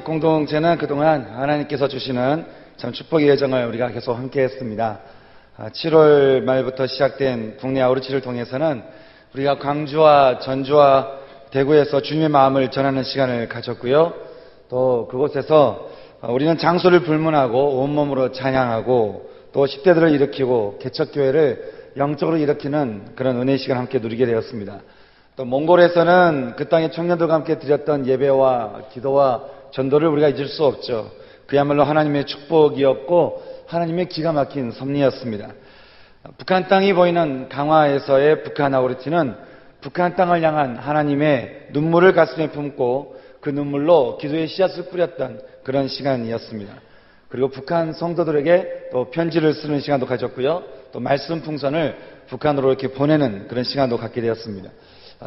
공동체는 그동안 하나님께서 주시는 참 축복의 여정을 우리가 계속 함께 했습니다. 7월 말부터 시작된 국내 아우르치를 통해서는 우리가 광주와 전주와 대구에서 주님의 마음을 전하는 시간을 가졌고요. 또 그곳에서 우리는 장소를 불문하고 온몸으로 찬양하고 또 10대들을 일으키고 개척교회를 영적으로 일으키는 그런 은혜의 시간을 함께 누리게 되었습니다. 또 몽골에서는 그 땅의 청년들과 함께 드렸던 예배와 기도와 전도를 우리가 잊을 수 없죠. 그야말로 하나님의 축복이었고 하나님의 기가 막힌 섭리였습니다. 북한 땅이 보이는 강화에서의 북한 아우르치는 북한 땅을 향한 하나님의 눈물을 가슴에 품고 그 눈물로 기도의 씨앗을 뿌렸던 그런 시간이었습니다. 그리고 북한 성도들에게 또 편지를 쓰는 시간도 가졌고요. 또 말씀 풍선을 북한으로 이렇게 보내는 그런 시간도 갖게 되었습니다.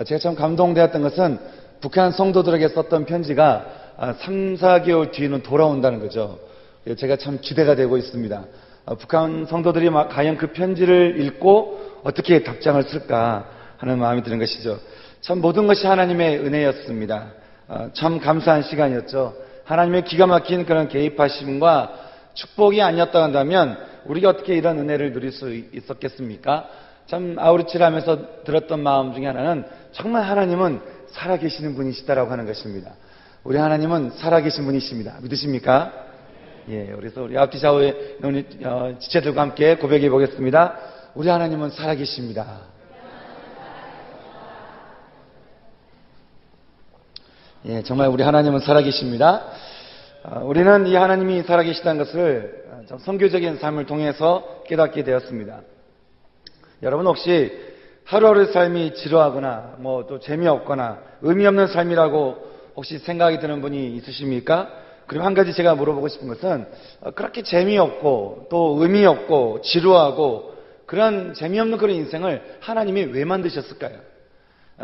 제가 참 감동되었던 것은 북한 성도들에게 썼던 편지가 3, 4개월 뒤에는 돌아온다는 거죠. 제가 참 기대가 되고 있습니다. 북한 성도들이 과연 그 편지를 읽고 어떻게 답장을 쓸까 하는 마음이 드는 것이죠. 참 모든 것이 하나님의 은혜였습니다. 참 감사한 시간이었죠. 하나님의 기가 막힌 그런 개입하심과 축복이 아니었다 한다면 우리가 어떻게 이런 은혜를 누릴 수 있었겠습니까? 참 아우르치를 하면서 들었던 마음 중에 하나는 정말 하나님은 살아계시는 분이시다라고 하는 것입니다. 우리 하나님은 살아계신 분이십니다. 믿으십니까? 예, 그래서 우리 앞뒤 좌우의 지체들과 함께 고백해 보겠습니다. 우리 하나님은 살아계십니다. 예, 정말 우리 하나님은 살아계십니다. 우리는 이 하나님이 살아계시다는 것을 선교적인 삶을 통해서 깨닫게 되었습니다. 여러분 혹시 하루하루 삶이 지루하거나 또 재미없거나 의미 없는 삶이라고 혹시 생각이 드는 분이 있으십니까? 그리고 한 가지 제가 물어보고 싶은 것은 그렇게 재미없고 또 의미 없고 지루하고 그런 재미없는 그런 인생을 하나님이 왜 만드셨을까요?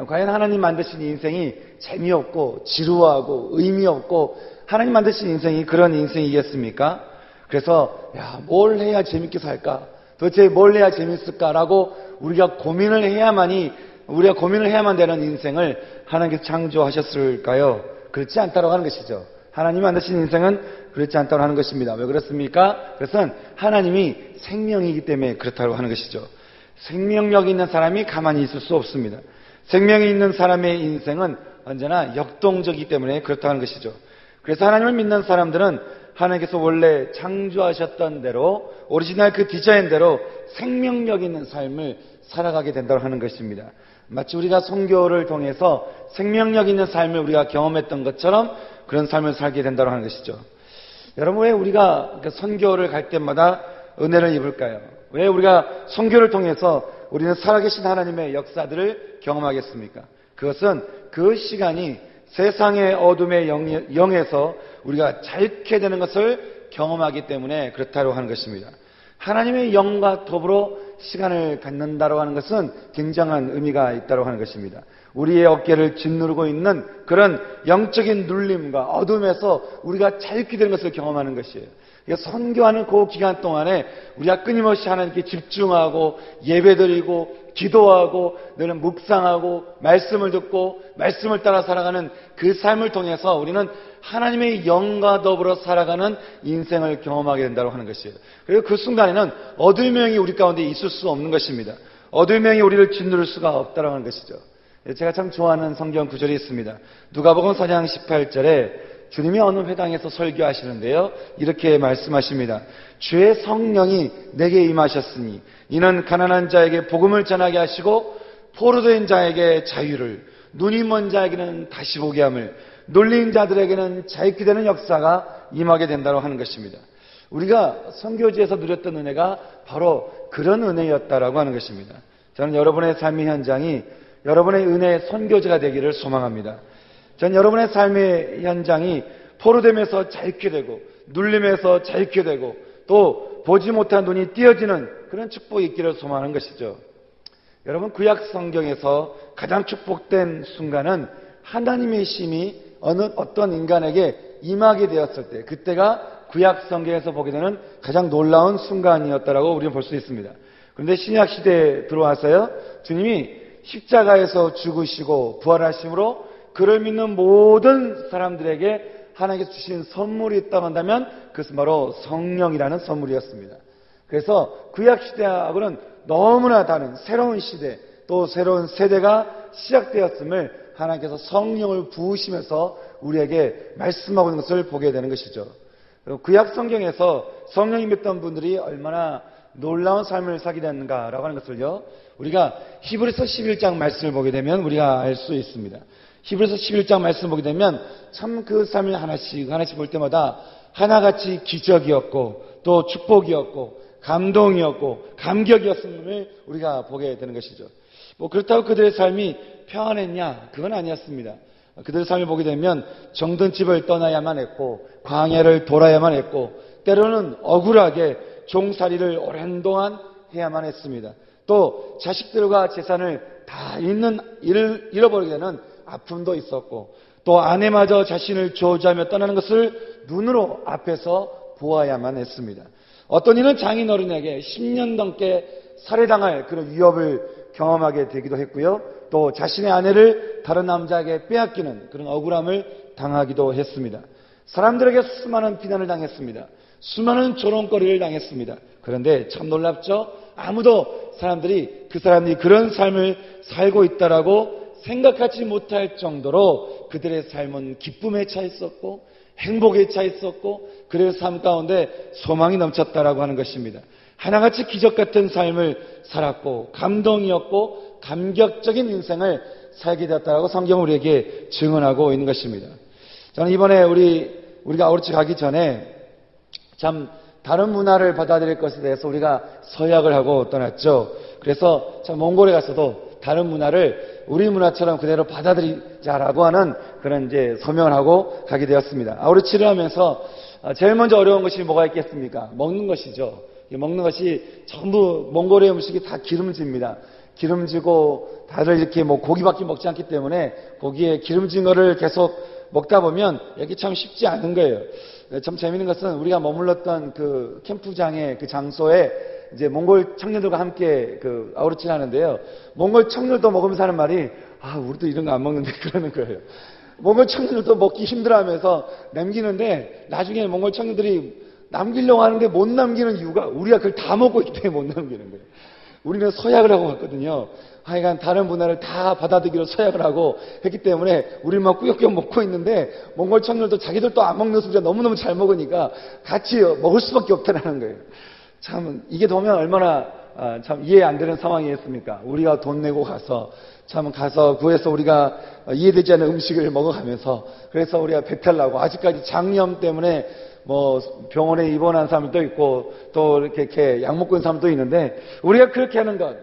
과연 하나님 만드신 인생이 재미없고 지루하고 의미 없고 하나님 만드신 인생이 그런 인생이겠습니까? 그래서 뭘 해야 재밌게 살까? 도대체 뭘 해야 재밌을까라고 우리가 고민을 해야만 되는 인생을 하나님께서 창조하셨을까요? 그렇지 않다고 하는 것이죠. 하나님 만드신 인생은 그렇지 않다고 하는 것입니다. 왜 그렇습니까? 그것은 하나님이 생명이기 때문에 그렇다고 하는 것이죠. 생명력 있는 사람이 가만히 있을 수 없습니다. 생명이 있는 사람의 인생은 언제나 역동적이기 때문에 그렇다고 하는 것이죠. 그래서 하나님을 믿는 사람들은 하나님께서 원래 창조하셨던 대로 오리지널 그 디자인대로 생명력 있는 삶을 살아가게 된다고 하는 것입니다. 마치 우리가 선교를 통해서 생명력 있는 삶을 우리가 경험했던 것처럼 그런 삶을 살게 된다고 하는 것이죠. 여러분 왜 우리가 선교를 갈 때마다 은혜를 입을까요? 왜 우리가 선교를 통해서 우리는 살아계신 하나님의 역사들을 경험하겠습니까? 그것은 그 시간이 세상의 어둠의 영에서 우리가 자유케 되는 것을 경험하기 때문에 그렇다고 하는 것입니다. 하나님의 영과 더불어 시간을 갖는다고 하는 것은 굉장한 의미가 있다고 하는 것입니다. 우리의 어깨를 짓누르고 있는 그런 영적인 눌림과 어둠에서 우리가 자유케 되는 것을 경험하는 것이에요. 선교하는 그 기간 동안에 우리가 끊임없이 하나님께 집중하고 예배드리고 기도하고 너는 묵상하고 말씀을 듣고 말씀을 따라 살아가는 그 삶을 통해서 우리는 하나님의 영과 더불어 살아가는 인생을 경험하게 된다고 하는 것이에요. 그리고 그 순간에는 어둠의 영이 우리 가운데 있을 수 없는 것입니다. 어둠의 영이 우리를 짓누를 수가 없다고 하는 것이죠. 제가 참 좋아하는 성경 구절이 있습니다. 누가복음 4장 18절에 주님이 어느 회당에서 설교하시는데요. 이렇게 말씀하십니다. 주의 성령이 내게 임하셨으니 이는 가난한 자에게 복음을 전하게 하시고 포로된 자에게 자유를, 눈이 먼 자에게는 다시 보게 함을, 놀린 자들에게는 자유케 되는 역사가 임하게 된다고 하는 것입니다. 우리가 선교지에서 누렸던 은혜가 바로 그런 은혜였다라고 하는 것입니다. 저는 여러분의 삶의 현장이 여러분의 은혜의 선교지가 되기를 소망합니다. 전 여러분의 삶의 현장이 포로됨에서 자유케 되고 눌림에서 자유케 되고 또 보지 못한 눈이 띄어지는 그런 축복이 있기를 소망하는 것이죠. 여러분 구약 성경에서 가장 축복된 순간은 하나님의 심이 어떤 인간에게 임하게 되었을 때 그때가 구약 성경에서 보게 되는 가장 놀라운 순간이었다라고 우리는 볼 수 있습니다. 그런데 신약 시대에 들어와서요. 주님이 십자가에서 죽으시고 부활하심으로 그를 믿는 모든 사람들에게 하나님께서 주신 선물이 있다고 한다면 그것은 바로 성령이라는 선물이었습니다. 그래서 구약시대하고는 너무나 다른 새로운 시대, 또 새로운 세대가 시작되었음을 하나님께서 성령을 부으시면서 우리에게 말씀하고 있는 것을 보게 되는 것이죠. 구약 성경에서 성령이 믿던 분들이 얼마나 놀라운 삶을 살게 됐는가라고 하는 것을요, 우리가 히브리서 11장 말씀을 보게 되면 우리가 알 수 있습니다. 히브리서 11장 말씀을 보게 되면 참 그 삶을 하나씩 볼 때마다 하나같이 기적이었고 또 축복이었고 감동이었고 감격이었음을 우리가 보게 되는 것이죠. 뭐 그렇다고 그들의 삶이 평안했냐? 그건 아니었습니다. 그들의 삶을 보게 되면 정든 집을 떠나야만 했고 광야를 돌아야만 했고 때로는 억울하게 종살이를 오랜 동안 해야만 했습니다. 또 자식들과 재산을 다 잃어버리게 되는 아픔도 있었고 또 아내마저 자신을 저주하며 떠나는 것을 눈으로 앞에서 보아야만 했습니다. 어떤 이는 장인어른에게 10년 넘게 살해당할 그런 위협을 경험하게 되기도 했고요. 또 자신의 아내를 다른 남자에게 빼앗기는 그런 억울함을 당하기도 했습니다. 사람들에게 수많은 비난을 당했습니다. 수많은 조롱거리를 당했습니다. 그런데 참 놀랍죠? 아무도 그 사람들이 그런 삶을 살고 있다라고 생각하지 못할 정도로 그들의 삶은 기쁨에 차 있었고 행복에 차 있었고 그들의 삶 가운데 소망이 넘쳤다라고 하는 것입니다. 하나같이 기적 같은 삶을 살았고 감동이었고 감격적인 인생을 살게 되었다라고 성경은 우리에게 증언하고 있는 것입니다. 저는 이번에 우리가 아우르치 가기 전에 참 다른 문화를 받아들일 것에 대해서 우리가 서약을 하고 떠났죠. 그래서 참 몽골에 가서도 다른 문화를 우리 문화처럼 그대로 받아들이자라고 하는 그런 이제 서명을 하고 가게 되었습니다. 아우르치를 하면서 제일 먼저 어려운 것이 뭐가 있겠습니까? 먹는 것이죠. 먹는 것이 전부 몽골의 음식이 다 기름집니다. 기름지고 다들 이렇게 뭐 고기밖에 먹지 않기 때문에 고기에 기름진 거를 계속 먹다 보면 여기 참 쉽지 않은 거예요. 참 재미있는 것은 우리가 머물렀던 그 캠프장의 그 장소에 이제 몽골 청년들과 함께 그 아우르치를 하는데요. 몽골 청년들도 먹으면서 하는 말이 우리도 이런 거 안 먹는데 그러는 거예요. 몽골 청년들도 먹기 힘들어하면서 남기는데 나중에 몽골 청년들이 남기려고 하는데 못 남기는 이유가 우리가 그걸 다 먹고 있기 때문에 못 남기는 거예요. 우리는 서약을 하고 갔거든요. 하여간 다른 문화를 다 받아들이기로 서약을 하고 했기 때문에 우리만 꾸역꾸역 먹고 있는데 몽골 청년들도 자기들도 안 먹는 소리가 너무너무 잘 먹으니까 같이 먹을 수밖에 없다는 거예요. 참 이게 보면 얼마나 참 이해 안 되는 상황이었습니까? 우리가 돈 내고 가서 구해서 우리가 이해되지 않는 음식을 먹어가면서 그래서 우리가 배탈 나고 아직까지 장염 때문에 뭐 병원에 입원한 사람도 있고 또 이렇게 약 먹고 있는 사람도 있는데 우리가 그렇게 하는 것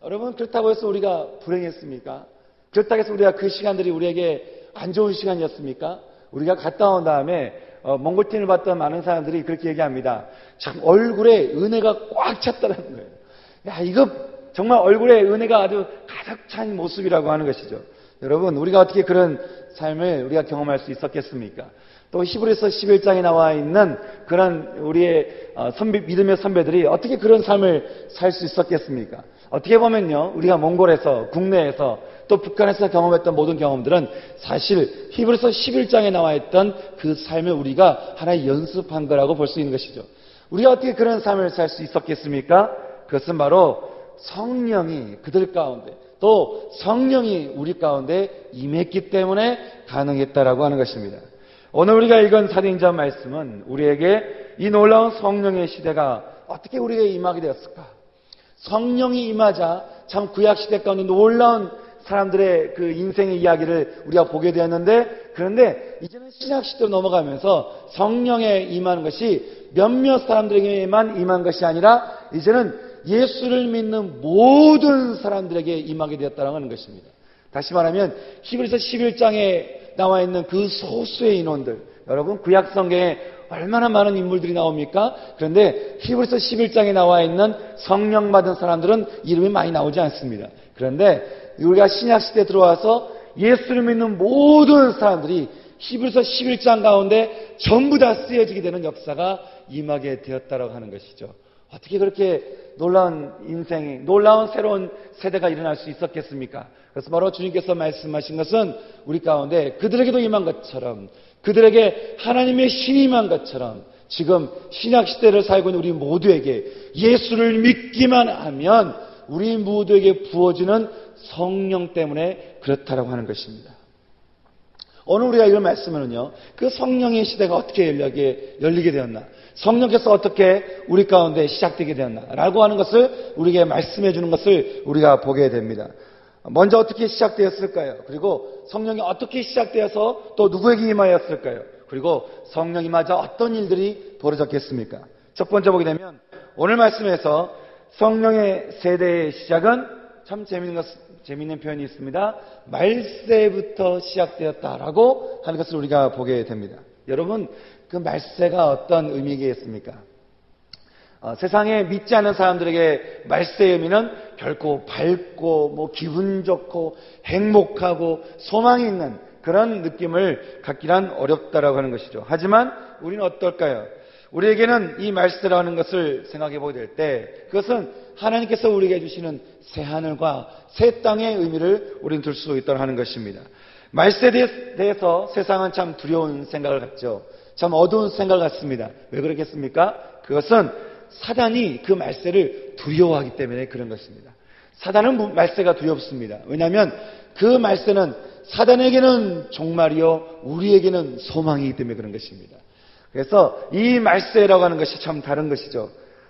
여러분 그렇다고 해서 우리가 불행했습니까? 그렇다고 해서 우리가 그 시간들이 우리에게 안 좋은 시간이었습니까? 우리가 갔다 온 다음에 몽골팀을 봤던 많은 사람들이 그렇게 얘기합니다. 참 얼굴에 은혜가 꽉 찼다는 거예요. 야 이거 정말 얼굴에 은혜가 아주 가득 찬 모습이라고 하는 것이죠. 여러분 우리가 어떻게 그런 삶을 우리가 경험할 수 있었겠습니까? 또 히브리서 11장에 나와 있는 그런 우리의 믿음의 선배들이 어떻게 그런 삶을 살 수 있었겠습니까? 어떻게 보면요 우리가 몽골에서 국내에서 또 북한에서 경험했던 모든 경험들은 사실 히브리서 11장에 나와 있던 그 삶을 우리가 하나의 연습한 거라고 볼 수 있는 것이죠. 우리가 어떻게 그런 삶을 살 수 있었겠습니까? 그것은 바로 성령이 그들 가운데 또 성령이 우리 가운데 임했기 때문에 가능했다라고 하는 것입니다. 오늘 우리가 읽은 사도행전 말씀은 우리에게 이 놀라운 성령의 시대가 어떻게 우리에게 임하게 되었을까? 성령이 임하자 참 구약시대 가운데 놀라운 사람들의 그 인생의 이야기를 우리가 보게 되었는데 그런데 이제는 신약시대로 넘어가면서 성령에 임하는 것이 몇몇 사람들에게만 임한 것이 아니라 이제는 예수를 믿는 모든 사람들에게 임하게 되었다는 하는 것입니다. 다시 말하면 히브리서 11장에 나와 있는 그 소수의 인원들 여러분 구약 성경에 얼마나 많은 인물들이 나옵니까? 그런데 히브리서 11장에 나와 있는 성령 받은 사람들은 이름이 많이 나오지 않습니다. 그런데 우리가 신약시대에 들어와서 예수를 믿는 모든 사람들이 히브리서 11장 가운데 전부 다 쓰여지게 되는 역사가 임하게 되었다고 하는 것이죠. 어떻게 그렇게 놀라운 인생이, 놀라운 새로운 세대가 일어날 수 있었겠습니까? 그래서 바로 주님께서 말씀하신 것은 우리 가운데 그들에게도 임한 것처럼, 그들에게 하나님의 신이 임한 것처럼 지금 신약시대를 살고 있는 우리 모두에게 예수를 믿기만 하면 우리 모두에게 부어지는 성령 때문에 그렇다라고 하는 것입니다. 오늘 우리가 이걸 말씀은요, 그 성령의 시대가 어떻게 열리게 되었나, 성령께서 어떻게 우리 가운데 시작되게 되었나라고 하는 것을 우리에게 말씀해 주는 것을 우리가 보게 됩니다. 먼저 어떻게 시작되었을까요? 그리고 성령이 어떻게 시작되어서 또 누구에게 임하였을까요? 그리고 성령이 맞아 어떤 일들이 벌어졌겠습니까? 첫 번째 보게 되면 오늘 말씀에서 성령의 세대의 시작은 참 재미있는 표현이 있습니다. 말세부터 시작되었다라고 하는 것을 우리가 보게 됩니다. 여러분, 그 말세가 어떤 의미겠습니까? 세상에 믿지 않는 사람들에게 말세의 의미는 결코 밝고 기분 좋고 행복하고 소망이 있는 그런 느낌을 갖기란 어렵다라고 하는 것이죠. 하지만 우리는 어떨까요? 우리에게는 이 말세라는 것을 생각해 보게 될 때 그것은 하나님께서 우리에게 주시는 새 하늘과 새 땅의 의미를 우리는 둘 수 있도록 하는 것입니다. 말세에 대해서 세상은 참 두려운 생각을 갖죠. 참 어두운 생각을 갖습니다. 왜 그렇겠습니까? 그것은 사단이 그 말세를 두려워하기 때문에 그런 것입니다. 사단은 말세가 두렵습니다. 왜냐하면 그 말세는 사단에게는 종말이요 우리에게는 소망이기 때문에 그런 것입니다. 그래서 이 말세라고 하는 것이 참 다른 것이죠.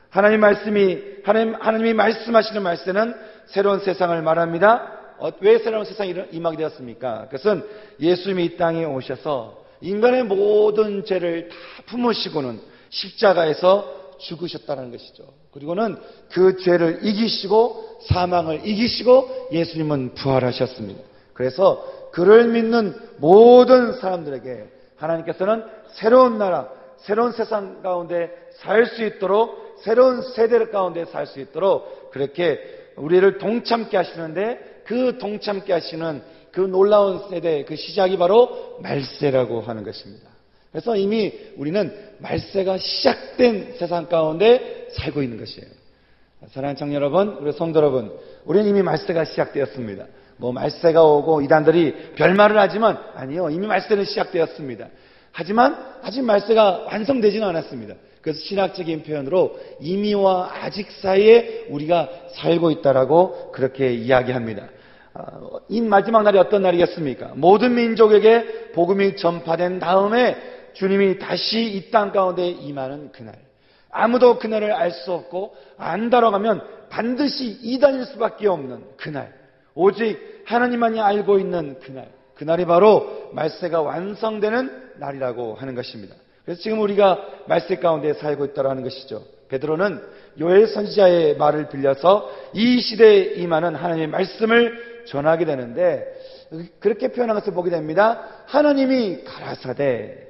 하나님이 말씀하시는 말세는 새로운 세상을 말합니다. 왜 새로운 세상이 임하게 되었습니까? 그것은 예수님이 이 땅에 오셔서 인간의 모든 죄를 다 품으시고는 십자가에서 죽으셨다는 것이죠. 그리고는 그 죄를 이기시고 사망을 이기시고 예수님은 부활하셨습니다. 그래서 그를 믿는 모든 사람들에게 하나님께서는 새로운 나라, 새로운 세상 가운데 살 수 있도록, 새로운 세대 가운데 살 수 있도록 그렇게 우리를 동참케 하시는데, 그 동참케 하시는 그 놀라운 세대의 그 시작이 바로 말세라고 하는 것입니다. 그래서 이미 우리는 말세가 시작된 세상 가운데 살고 있는 것이에요. 사랑하는 청년 여러분, 우리 성도 여러분, 우리는 이미 말세가 시작되었습니다. 말세가 오고 이단들이 별말을 하지만 아니요, 이미 말세는 시작되었습니다. 하지만 아직 말세가 완성되지는 않았습니다. 그래서 신학적인 표현으로 이미와 아직 사이에 우리가 살고 있다라고 그렇게 이야기합니다. 이 마지막 날이 어떤 날이겠습니까? 모든 민족에게 복음이 전파된 다음에 주님이 다시 이 땅 가운데 임하는 그날. 아무도 그날을 알 수 없고 안다라고 하면 반드시 이단일 수밖에 없는 그날. 오직 하나님만이 알고 있는 그날. 그날이 바로 말세가 완성되는 날이라고 하는 것입니다. 그래서 지금 우리가 말세 가운데 살고 있다는 것이죠. 베드로는 요엘 선지자의 말을 빌려서 이 시대에 임하는 하나님의 말씀을 전하게 되는데, 그렇게 표현한 것을 보게 됩니다. 하나님이 가라사대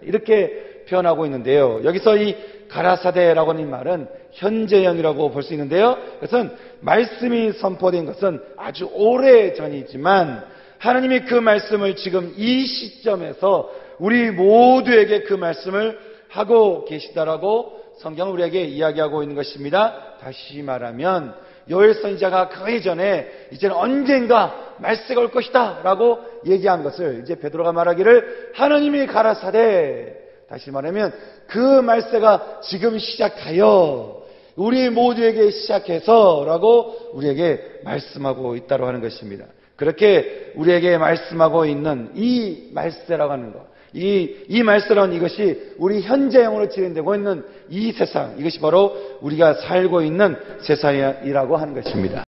이렇게 표현하고 있는데요. 여기서 이 가라사대라고 하는 말은 현재형이라고 볼 수 있는데요. 그것은 말씀이 선포된 것은 아주 오래 전이지만 하나님이 그 말씀을 지금 이 시점에서 우리 모두에게 그 말씀을 하고 계시다라고 성경은 우리에게 이야기하고 있는 것입니다. 다시 말하면 요엘 선지자가 그 이전에 이제는 언젠가 말세가 올 것이다 라고 얘기한 것을 이제 베드로가 말하기를 하나님이 가라사대, 다시 말하면 그 말세가 지금 시작하여 우리 모두에게 시작해서 라고 우리에게 말씀하고 있다고 하는 것입니다. 그렇게 우리에게 말씀하고 있는 이 말세라고 하는 것, 이 말세라는 이것이 우리 현재형으로 진행되고 있는 이 세상, 이것이 바로 우리가 살고 있는 세상이라고 하는 것입니다.